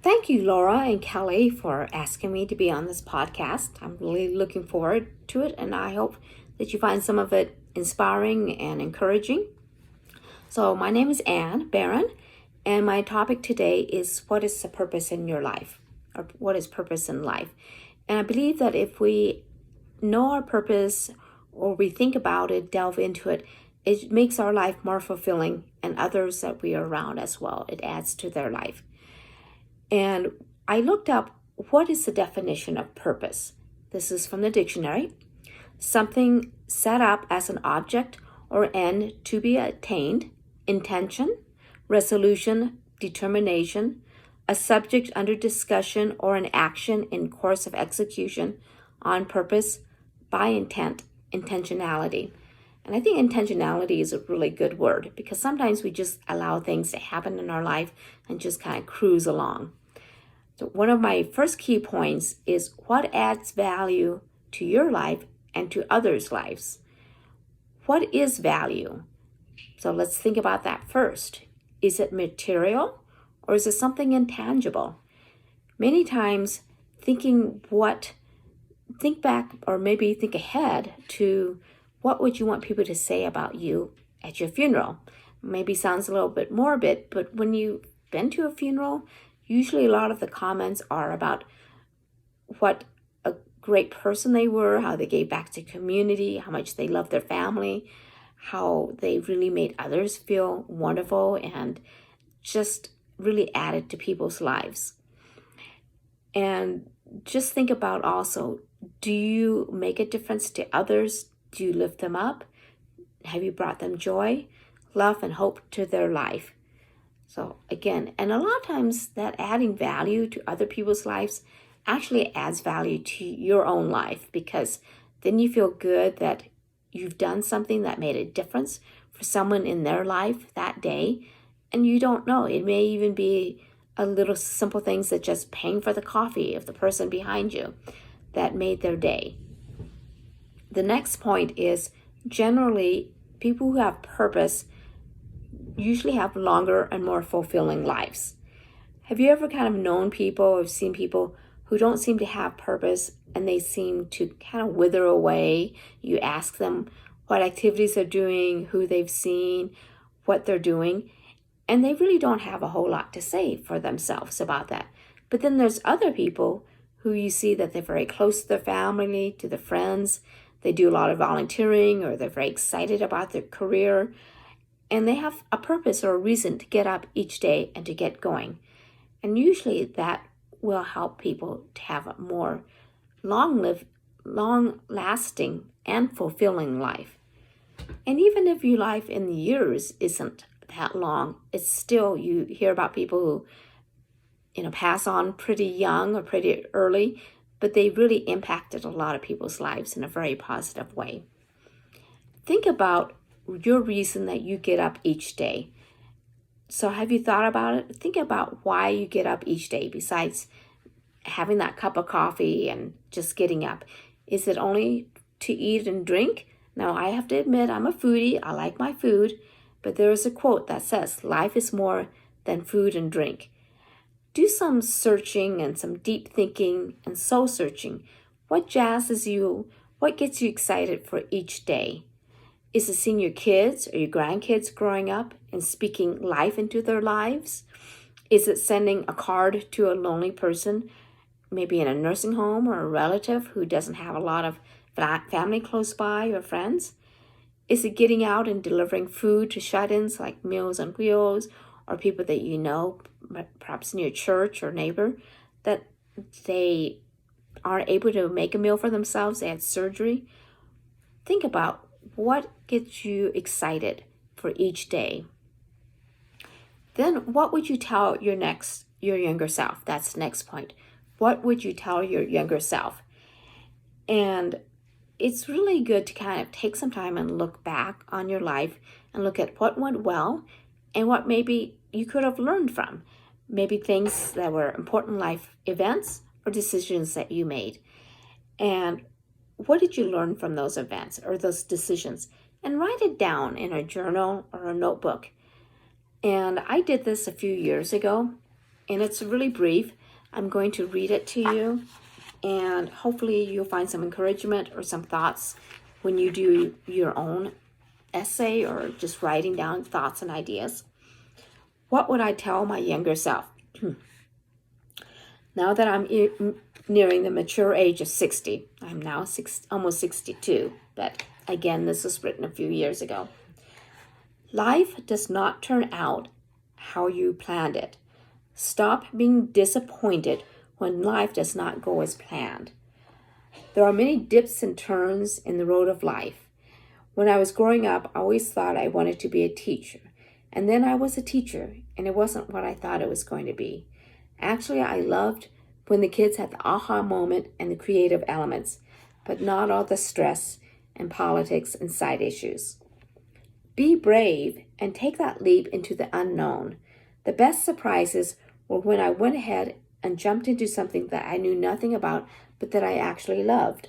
Thank you, Laura and Kelly, for asking me to be on this podcast. I'm really looking forward to it, and I hope that you find some of it inspiring and encouraging. So, my name is Anne Barron, and my topic today is what is the purpose in your life, or what is purpose in life? And I believe that if we know our purpose or we think about it, delve into it, it makes our life more fulfilling and others that we are around as well. It adds to their life. And I looked up what is the definition of purpose. This is from the dictionary. Something set up as an object or end to be attained, intention, resolution, determination, a subject under discussion or an action in course of execution on purpose by intent, intentionality. And I think intentionality is a really good word because sometimes we just allow things to happen in our life and just kind of cruise along. So one of my first key points is what adds value to your life and to others' lives. What is value? So let's think about that first. Is it material or is it something intangible? Many times think back or maybe think ahead to what would you want people to say about you at your funeral? Maybe sounds a little bit morbid, but when you've been to a funeral, usually a lot of the comments are about what a great person they were, how they gave back to community, how much they loved their family, how they really made others feel wonderful and just really added to people's lives. And just think about also, do you make a difference to others? Do you lift them up? Have you brought them joy, love, and hope to their life? So again, and a lot of times that adding value to other people's lives actually adds value to your own life because then you feel good that you've done something that made a difference for someone in their life that day. And you don't know, it may even be a little simple things that just paying for the coffee of the person behind you that made their day. The next point is generally people who have purpose usually have longer and more fulfilling lives. Have you ever kind of known people or seen people who don't seem to have purpose and they seem to kind of wither away? You ask them what activities they're doing, who they've seen, what they're doing, and they really don't have a whole lot to say for themselves about that. But then there's other people who you see that they're very close to their family, to their friends. They do a lot of volunteering or they're very excited about their career. And they have a purpose or a reason to get up each day and to get going. And usually that will help people to have a more long-lasting and fulfilling life. And even if your life in years isn't that long, it's still, you hear about people who, pass on pretty young or pretty early, but they really impacted a lot of people's lives in a very positive way. Think about your reason that you get up each day. So have you thought about it? Think about why you get up each day besides having that cup of coffee and just getting up. Is it only to eat and drink? Now, I have to admit, I'm a foodie. I like my food. But there is a quote that says, life is more than food and drink. Do some searching and some deep thinking and soul searching. What jazzes you? What gets you excited for each day? Is it seeing your kids or your grandkids growing up and speaking life into their lives? Is it sending a card to a lonely person, maybe in a nursing home or a relative who doesn't have a lot of family close by or friends? Is it getting out and delivering food to shut-ins like Meals on Wheels or people that you know, perhaps in your church or neighbor, that they aren't able to make a meal for themselves, they had surgery? Think about what gets you excited for each day. Then what would you tell your younger self? That's the next point. What would you tell your younger self? And it's really good to kind of take some time and look back on your life and look at what went well and what maybe you could have learned from. Maybe things that were important life events or decisions that you made. And what did you learn from those events or those decisions? And write it down in a journal or a notebook. And I did this a few years ago. and it's really brief. I'm going to read it to you, and hopefully you'll find some encouragement or some thoughts when you do your own essay or just writing down thoughts and ideas. What would I tell my younger self? Now that I'm nearing the mature age of 60, I'm now almost 62, but again, this was written a few years ago. Life does not turn out how you planned it. Stop being disappointed when life does not go as planned. There are many dips and turns in the road of life. When I was growing up, I always thought I wanted to be a teacher. And then I was a teacher, and it wasn't what I thought it was going to be. Actually, I loved when the kids had the aha moment and the creative elements, but not all the stress and politics and side issues. Be brave and take that leap into the unknown. The best surprises were when I went ahead and jumped into something that I knew nothing about, but that I actually loved.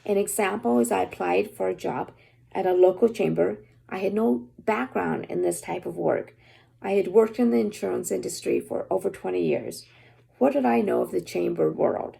An example is I applied for a job at a local chamber. I had no background in this type of work. I had worked in the insurance industry for over 20 years. What did I know of the chamber world?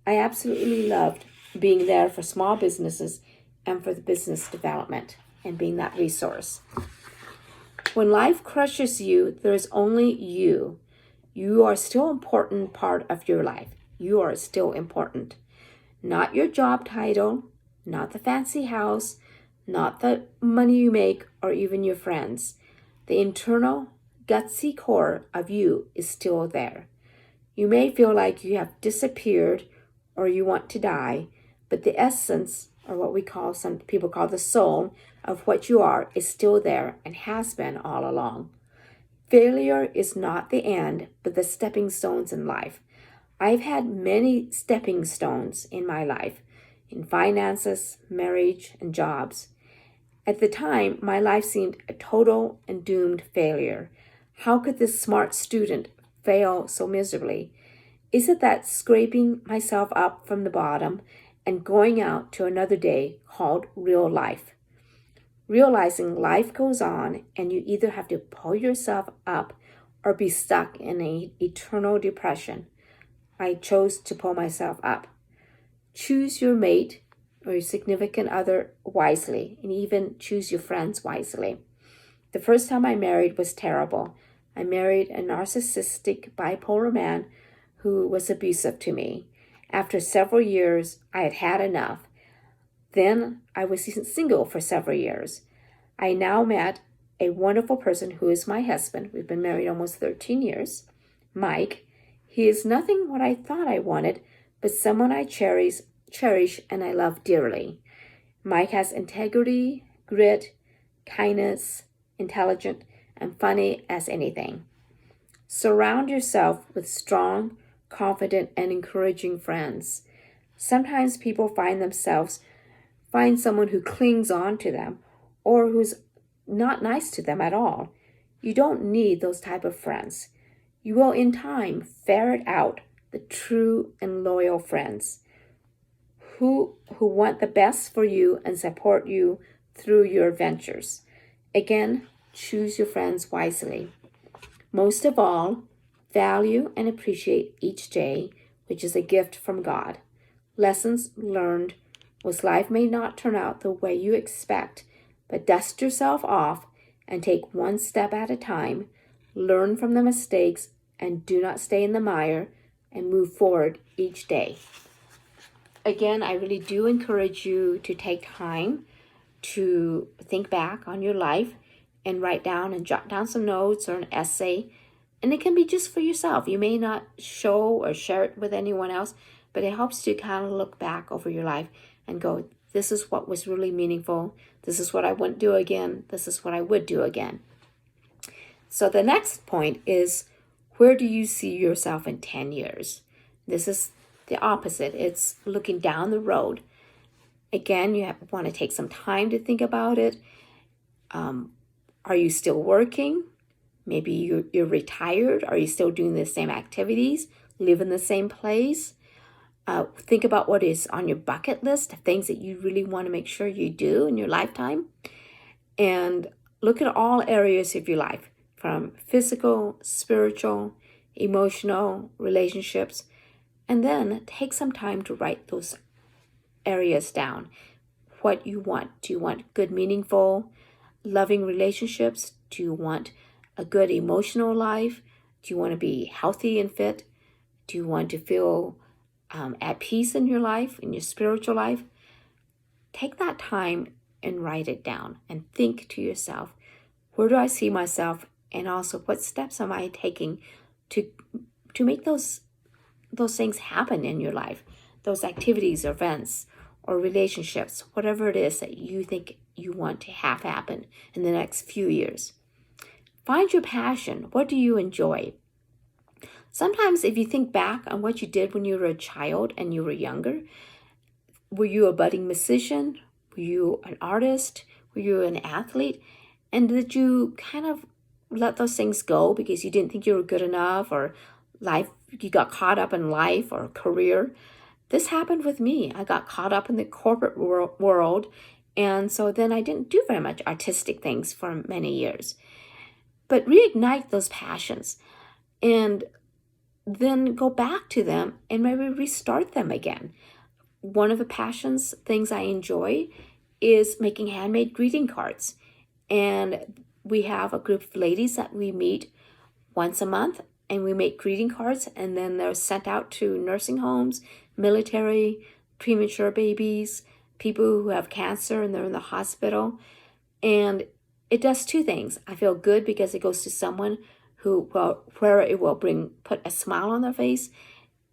I absolutely loved being there for small businesses and for the business development and being that resource. When life crushes you, there is only you. You are still an important part of your life. You are still important. Not your job title, not the fancy house, not the money you make, or even your friends. The internal, gutsy core of you is still there. You may feel like you have disappeared or you want to die, but the essence, or what some people call the soul, of what you are is still there and has been all along. Failure is not the end, but the stepping stones in life. I've had many stepping stones in my life, in finances, marriage, and jobs. At the time, my life seemed a total and doomed failure. How could this smart student fail so miserably? Is it that scraping myself up from the bottom and going out to another day called real life? Realizing life goes on and you either have to pull yourself up or be stuck in an eternal depression. I chose to pull myself up. Choose your mate or your significant other wisely, and even choose your friends wisely. The first time I married was terrible. I married a narcissistic bipolar man who was abusive to me. After several years, I had had enough. Then I was single for several years. I now met a wonderful person who is my husband. We've been married almost 13 years. Mike. He is nothing what I thought I wanted, but someone I cherish and I love dearly. Mike has integrity, grit, kindness, intelligent, and funny as anything. Surround yourself with strong, confident, and encouraging friends. Sometimes people find someone who clings on to them or who's not nice to them at all. You don't need those type of friends. You will in time ferret out the true and loyal friends who want the best for you and support you through your adventures. Again, choose your friends wisely. Most of all, value and appreciate each day, which is a gift from God. Lessons learned was life may not turn out the way you expect, but dust yourself off and take one step at a time. Learn from the mistakes and do not stay in the mire and move forward each day. Again, I really do encourage you to take time to think back on your life and write down and jot down some notes or an essay. And it can be just for yourself. You may not show or share it with anyone else, but it helps to kind of look back over your life and go, this is what was really meaningful. This is what I wouldn't do again. This is what I would do again. So the next point is, where do you see yourself in 10 years? This is the opposite. It's looking down the road. Again, you want to take some time to think about it. Are you still working? Maybe you're retired. Are you still doing the same activities? Live in the same place? Think about what is on your bucket list, things that you really want to make sure you do in your lifetime. And look at all areas of your life, from physical, spiritual, emotional, relationships, and then take some time to write those areas down. What you want. Do you want good, meaningful, loving relationships? Do you want a good emotional life? Do you want to be healthy and fit? Do you want to feel at peace in your life, in your spiritual life? Take that time and write it down and think to yourself, where do I see myself? And also, what steps am I taking to make those things happen in your life? Those activities, events, or relationships, whatever it is that you think you want to have happen in the next few years. Find your passion. What do you enjoy? Sometimes if you think back on what you did when you were a child and you were younger, were you a budding musician? Were you an artist? Were you an athlete? And did you kind of let those things go because you didn't think you were good enough, or you got caught up in life or career? This happened with me. I got caught up in the corporate world, and so then I didn't do very much artistic things for many years. But reignite those passions and then go back to them and maybe restart them again. One of the passions, things I enjoy, is making handmade greeting cards. And we have a group of ladies that we meet once a month, and we make greeting cards, and then they're sent out to nursing homes, military, premature babies, people who have cancer and they're in the hospital. And it does two things. I feel good because it goes to someone where it will put a smile on their face.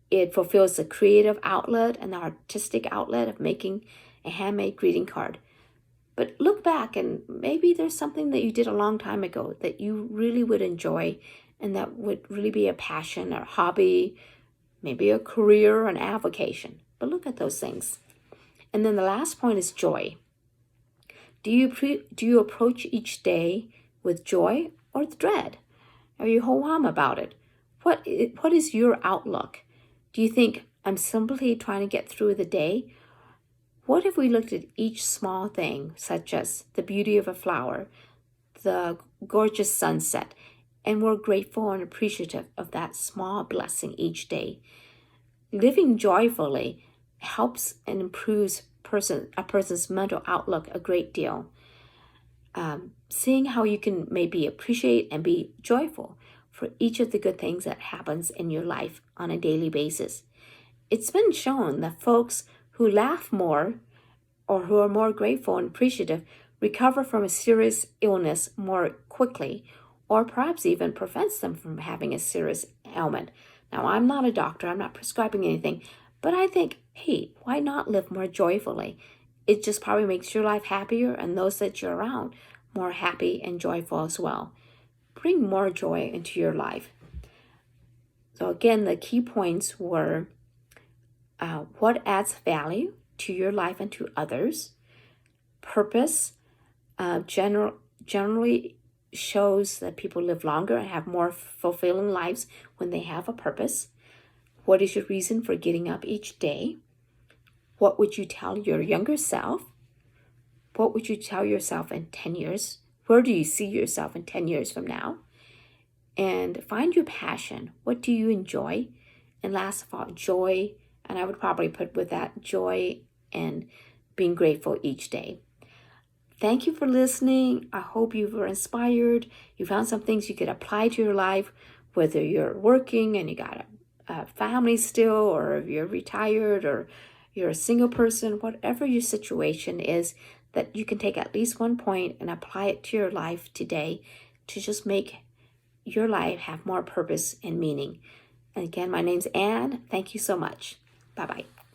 It fulfills the creative outlet and the artistic outlet of making a handmade greeting card. But look back, and maybe there's something that you did a long time ago that you really would enjoy, and that would really be a passion or hobby, maybe a career or an avocation. But look at those things. And then the last point is joy. Do you approach each day with joy or with dread? Are you ho-hum about it? What is your outlook? Do you think, I'm simply trying to get through the day? What if we looked at each small thing, such as the beauty of a flower, the gorgeous sunset, and we're grateful and appreciative of that small blessing each day? Living joyfully helps and improves a person's mental outlook a great deal. Seeing how you can maybe appreciate and be joyful for each of the good things that happens in your life on a daily basis. It's been shown that folks who laugh more or who are more grateful and appreciative recover from a serious illness more quickly, or perhaps even prevents them from having a serious ailment. Now, I'm not a doctor, I'm not prescribing anything, but I think, hey, why not live more joyfully? It just probably makes your life happier and those that you're around more happy and joyful as well. Bring more joy into your life. So again, the key points were what adds value to your life and to others. Purpose generally shows that people live longer and have more fulfilling lives when they have a purpose. What is your reason for getting up each day? What would you tell your younger self? What would you tell yourself in 10 years? Where do you see yourself in 10 years from now? And find your passion. What do you enjoy? And last of all, joy. And I would probably put with that joy and being grateful each day. Thank you for listening. I hope you were inspired. You found some things you could apply to your life, whether you're working and you got a family still, or if you're retired, or you're a single person, whatever your situation is, that you can take at least one point and apply it to your life today to just make your life have more purpose and meaning. And again, my name's Anne. Thank you so much. Bye-bye.